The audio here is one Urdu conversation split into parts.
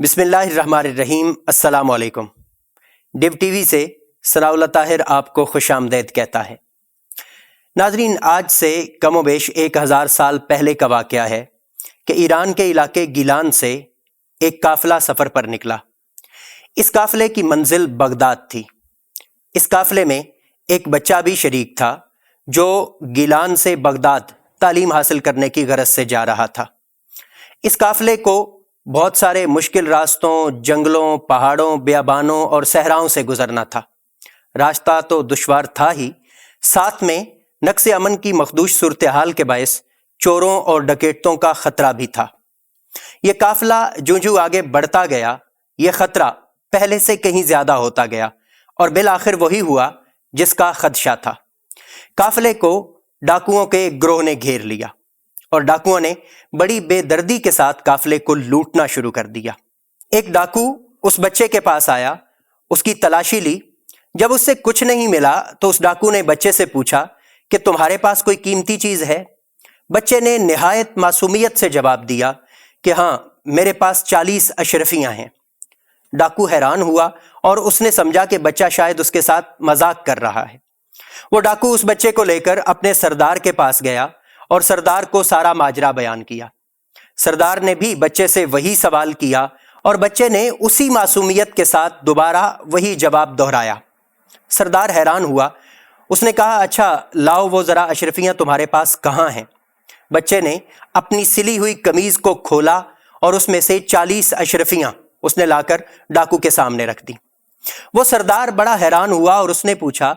بسم اللہ الرحمن الرحیم۔ السلام علیکم۔ ڈیو ٹی وی سے ثناء اللہ طاہر آپ کو خوش آمدید کہتا ہے۔ ناظرین، آج سے کم و بیش 1000 سال پہلے کا واقعہ ہے کہ ایران کے علاقے گیلان سے ایک قافلہ سفر پر نکلا۔ اس قافلے کی منزل بغداد تھی۔ اس قافلے میں ایک بچہ بھی شریک تھا جو گیلان سے بغداد تعلیم حاصل کرنے کی غرض سے جا رہا تھا۔ اس قافلے کو بہت سارے مشکل راستوں، جنگلوں، پہاڑوں، بیابانوں اور صحراؤں سے گزرنا تھا۔ راستہ تو دشوار تھا ہی، ساتھ میں نقص امن کی مخدوش صورتحال کے باعث چوروں اور ڈکیتوں کا خطرہ بھی تھا۔ یہ قافلہ جوں آگے بڑھتا گیا، یہ خطرہ پہلے سے کہیں زیادہ ہوتا گیا اور بالآخر وہی ہوا جس کا خدشہ تھا۔ قافلے کو ڈاکوؤں کے ایک گروہ نے گھیر لیا اور ڈاکوؤں نے بڑی بے دردی کے ساتھ قافلے کو لوٹنا شروع کر دیا۔ ایک ڈاکو اس بچے کے پاس آیا، اس کی تلاشی لی۔ جب اس سے کچھ نہیں ملا تو اس ڈاکو نے بچے سے پوچھا کہ تمہارے پاس کوئی قیمتی چیز ہے؟ بچے نے نہایت معصومیت سے جواب دیا کہ ہاں، میرے پاس 40 اشرفیاں ہیں۔ ڈاکو حیران ہوا اور اس نے سمجھا کہ بچہ شاید اس کے ساتھ مذاق کر رہا ہے۔ وہ ڈاکو اس بچے کو لے کر اپنے سردار کے پاس گیا اور سردار کو سارا ماجرا بیان کیا۔ سردار نے بھی بچے سے وہی سوال کیا اور بچے نے اسی معصومیت کے ساتھ دوبارہ وہی جواب دہرایا۔ سردار حیران ہوا، اس نے کہا اچھا لاؤ وہ ذرا اشرفیاں تمہارے پاس کہاں ہیں؟ بچے نے اپنی سلی ہوئی قمیض کو کھولا اور اس میں سے 40 اشرفیاں اس نے لا کر ڈاکو کے سامنے رکھ دی۔ وہ سردار بڑا حیران ہوا اور اس نے پوچھا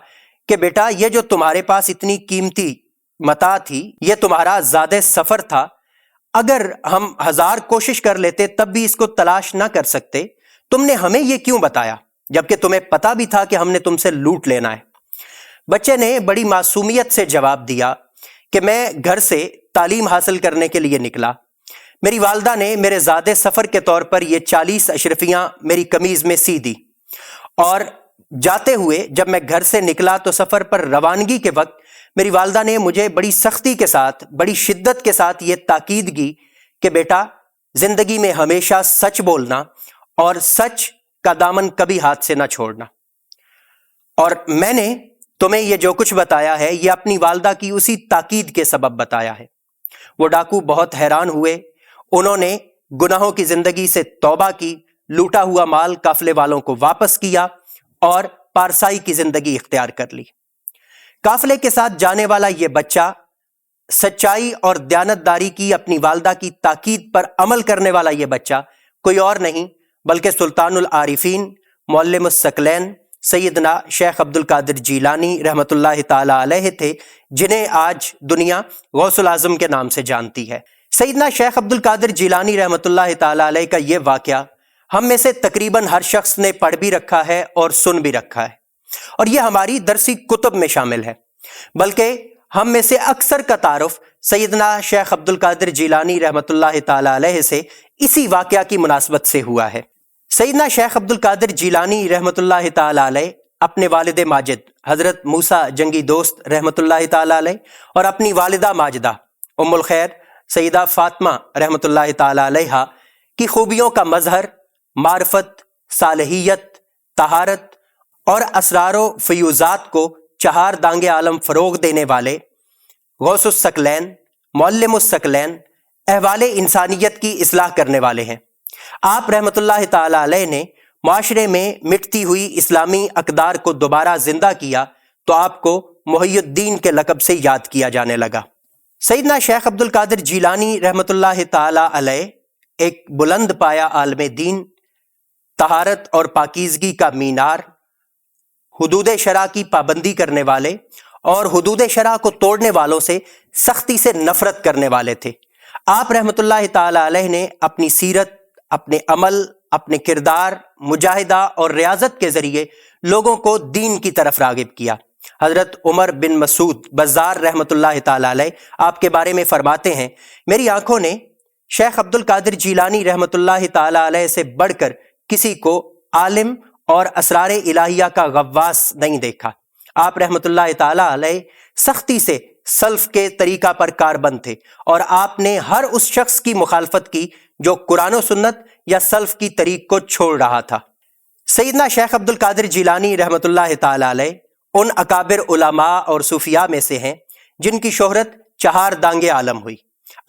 کہ بیٹا، یہ جو تمہارے پاس اتنی قیمتی متاع تھی، یہ تمہارا زاد سفر تھا، اگر ہم 1000 کوشش کر لیتے تب بھی اس کو تلاش نہ کر سکتے، تم نے ہمیں یہ کیوں بتایا جبکہ تمہیں پتا بھی تھا کہ ہم نے تم سے لوٹ لینا ہے؟ بچے نے بڑی معصومیت سے جواب دیا کہ میں گھر سے تعلیم حاصل کرنے کے لیے نکلا، میری والدہ نے میرے زاد سفر کے طور پر یہ 40 اشرفیاں میری قمیض میں سی دی، اور جاتے ہوئے جب میں گھر سے نکلا تو سفر پر روانگی کے وقت میری والدہ نے مجھے بڑی سختی کے ساتھ، بڑی شدت کے ساتھ یہ تاکید کی کہ بیٹا، زندگی میں ہمیشہ سچ بولنا اور سچ کا دامن کبھی ہاتھ سے نہ چھوڑنا، اور میں نے تمہیں یہ جو کچھ بتایا ہے یہ اپنی والدہ کی اسی تاکید کے سبب بتایا ہے۔ وہ ڈاکو بہت حیران ہوئے، انہوں نے گناہوں کی زندگی سے توبہ کی، لوٹا ہوا مال قافلے والوں کو واپس کیا اور پارسائی کی زندگی اختیار کر لی۔ قافلے کے ساتھ جانے والا یہ بچہ سچائی اور دیانتداری کی اپنی والدہ کی تاکید پر عمل کرنے والا یہ بچہ کوئی اور نہیں بلکہ سلطان العارفین معلم الثقلین سیدنا شیخ عبد القادر جیلانی رحمۃ اللہ تعالی علیہ تھے، جنہیں آج دنیا غوث الاعظم کے نام سے جانتی ہے۔ سیدنا شیخ عبد القادر جیلانی رحمۃ اللہ تعالی علیہ کا یہ واقعہ ہم میں سے تقریباً ہر شخص نے پڑھ بھی رکھا ہے اور سن بھی رکھا ہے، اور یہ ہماری درسی کتب میں شامل ہے، بلکہ ہم میں سے اکثر کا تعارف سیدنا شیخ عبد القادر جیلانی رحمۃ اللہ تعالی علیہ سے اسی واقعہ کی مناسبت سے ہوا ہے۔ سیدنا شیخ عبد القادر جیلانی رحمۃ اللہ تعالی علیہ اپنے والد ماجد حضرت موسیٰ جنگی دوست رحمۃ اللہ تعالی علیہ اور اپنی والدہ ماجدہ ام الخیر سیدہ فاطمہ رحمۃ اللہ تعالی علیہ کی خوبیوں کا مظہر، معرفت، صالحیت، طہارت اور اسرار و فیوزات کو چہار دانگ عالم فروغ دینے والے غوث الثقلین، معلم الثقلین، احوال انسانیت کی اصلاح کرنے والے ہیں۔ آپ رحمۃ اللہ تعالی علیہ نے معاشرے میں مٹتی ہوئی اسلامی اقدار کو دوبارہ زندہ کیا تو آپ کو محی الدین کے لقب سے یاد کیا جانے لگا۔ سیدنا شیخ عبد القادر جیلانی رحمۃ اللہ تعالی علیہ ایک بلند پایا عالم دین، طہارت اور پاکیزگی کا مینار، حدود شرع کی پابندی کرنے والے اور حدود شرع کو توڑنے والوں سے سختی سے نفرت کرنے والے تھے۔ آپ رحمۃ اللہ تعالی علیہ نے اپنی سیرت، اپنے عمل، اپنے کردار، مجاہدہ اور ریاضت کے ذریعے لوگوں کو دین کی طرف راغب کیا۔ حضرت عمر بن مسعود بزار رحمۃ اللہ تعالی علیہ آپ کے بارے میں فرماتے ہیں، میری آنکھوں نے شیخ عبد القادر جیلانی رحمۃ اللہ تعالی علیہ سے بڑھ کر کسی کو عالم اور اسرار الہیہ کا غواص نہیں دیکھا۔ آپ رحمۃ اللہ تعالی علیہ سختی سے سلف کے طریقہ پر کاربند تھے اور آپ نے ہر اس شخص کی مخالفت کی جو قرآن و سنت یا سلف کی طریق کو چھوڑ رہا تھا۔ سیدنا شیخ عبد القادر جیلانی رحمۃ اللہ تعالی علیہ ان اکابر علماء اور صوفیاء میں سے ہیں جن کی شہرت چہار دانگ عالم ہوئی۔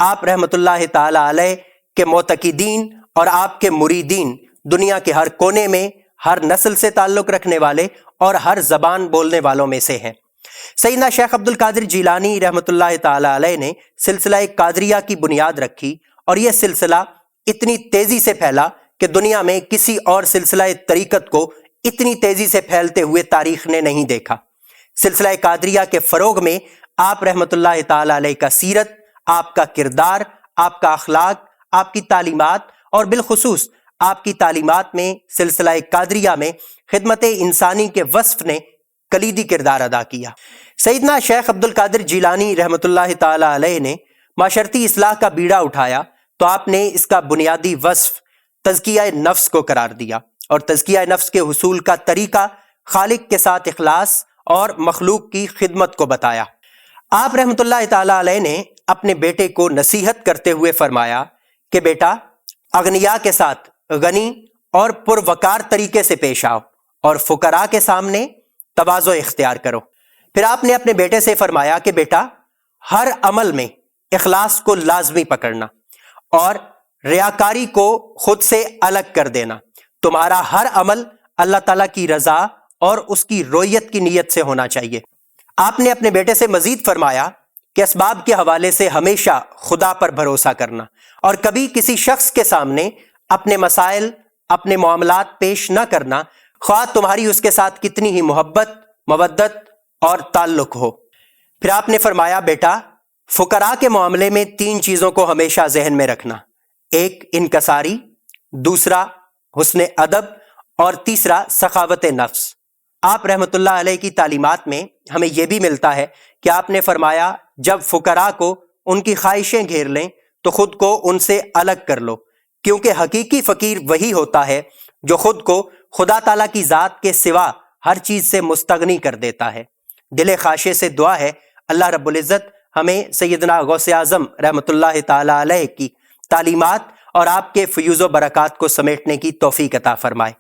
آپ رحمۃ اللہ تعالی علیہ کے معتقدین اور آپ کے مریدین دنیا کے ہر کونے میں، ہر نسل سے تعلق رکھنے والے اور ہر زبان بولنے والوں میں سے ہیں۔ سیدنا شیخ عبد القادر جیلانی رحمۃ اللہ تعالی علیہ نے سلسلہ قادریہ کی بنیاد رکھی، اور یہ سلسلہ اتنی تیزی سے پھیلا کہ دنیا میں کسی اور سلسلہ طریقت کو اتنی تیزی سے پھیلتے ہوئے تاریخ نے نہیں دیکھا۔ سلسلہ قادریہ کے فروغ میں آپ رحمۃ اللہ تعالی علیہ کا سیرت، آپ کا کردار، آپ کا اخلاق، آپ کی تعلیمات اور بالخصوص آپ کی تعلیمات میں سلسلہ قادریہ میں خدمت انسانی کے وصف نے کلیدی کردار ادا کیا۔ سیدنا شیخ عبد القادر جیلانی رحمۃ اللہ تعالی علیہ نے معاشرتی اصلاح کا بیڑا اٹھایا تو آپ نے اس کا بنیادی وصف تزکیہ نفس کو قرار دیا، اور تزکیہ نفس کے حصول کا طریقہ خالق کے ساتھ اخلاص اور مخلوق کی خدمت کو بتایا۔ آپ رحمۃ اللہ تعالی علیہ نے اپنے بیٹے کو نصیحت کرتے ہوئے فرمایا کہ بیٹا، اغنیاء کے ساتھ غنی اور پروقار طریقے سے پیش آؤ، اور فقراء کے سامنے تواضع اختیار کرو۔ پھر آپ نے اپنے بیٹے سے فرمایا کہ بیٹا، ہر عمل میں اخلاص کو لازمی پکڑنا اور ریاکاری کو خود سے الگ کر دینا۔ تمہارا ہر عمل اللہ تعالیٰ کی رضا اور اس کی رویت کی نیت سے ہونا چاہیے۔ آپ نے اپنے بیٹے سے مزید فرمایا کہ اسباب کے حوالے سے ہمیشہ خدا پر بھروسہ کرنا، اور کبھی کسی شخص کے سامنے اپنے مسائل، اپنے معاملات پیش نہ کرنا، خواہ تمہاری اس کے ساتھ کتنی ہی محبت، مودت اور تعلق ہو۔ پھر آپ نے فرمایا بیٹا، فقراء کے معاملے میں 3 چیزوں کو ہمیشہ ذہن میں رکھنا: ایک انکساری، دوسرا حسن ادب، اور تیسرا سخاوت نفس۔ آپ رحمۃ اللہ علیہ کی تعلیمات میں ہمیں یہ بھی ملتا ہے کہ آپ نے فرمایا جب فقراء کو ان کی خواہشیں گھیر لیں تو خود کو ان سے الگ کر لو، کیونکہ حقیقی فقیر وہی ہوتا ہے جو خود کو خدا تعالیٰ کی ذات کے سوا ہر چیز سے مستغنی کر دیتا ہے۔ دل خاشع سے دعا ہے اللہ رب العزت ہمیں سیدنا غوث اعظم رحمۃ اللہ تعالی علیہ کی تعلیمات اور آپ کے فیوز و برکات کو سمیٹنے کی توفیق عطا فرمائے۔